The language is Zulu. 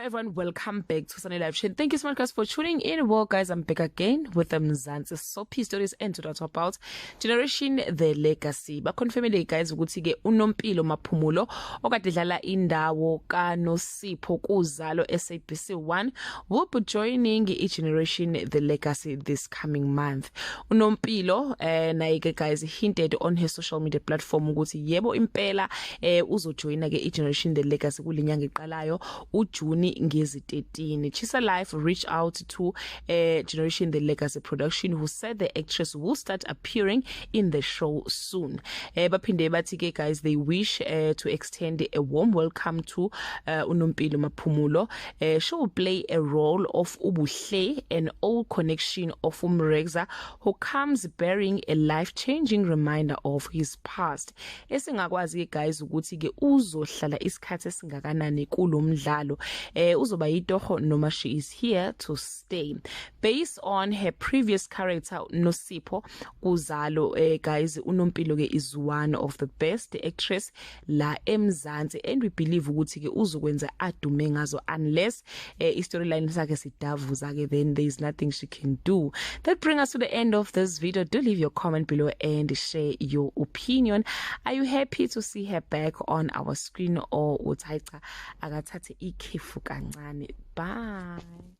everyone, welcome back to Sunday Live Show. Thank you so much guys for tuning in. Well guys, I'm back again with the Mzansi Soapy Stories and to talk about Generation the Legacy. Bakonfirmile guys ukuthi ke uNompilo MAPHUMULO okade dlala indawo kaNosipho kuZalo SABC1 will be joining Generation the Legacy this coming month. uNompilo naye ke guys hinted on his social media platform ukuthi yebo impela uzojoina ke Generation the Legacy kulinyanga iqalayo uJuni ngezi 13. Chisa Life reached out to Generation the Legacy production who said the actress will start appearing in the show soon. Baphinde bathi ke guys they wish to extend a warm welcome to uNompilo MAPHUMULO. She will play a role of Buhle, an old connection of Umregza who comes bearing a life-changing reminder of his past. Esingakwazi ke guys ukuthi ke uzohlala isikhathi esingakanani kulomdlalo uzoba yitoho noma she is here to stay. Based on her previous character Nosipho kuZalo, guys uNompilo ke is one of the best actress la eMzansi and we believe ukuthi ke uzokwenza adume ngazo unless storyline sakhe sidavuza ke then there is nothing she can do. That brings us to the end of this video. Do leave your comment below and share your opinion. Are you happy to see her back on our screen or uthatha akathathe ikhefu kancane? Bye.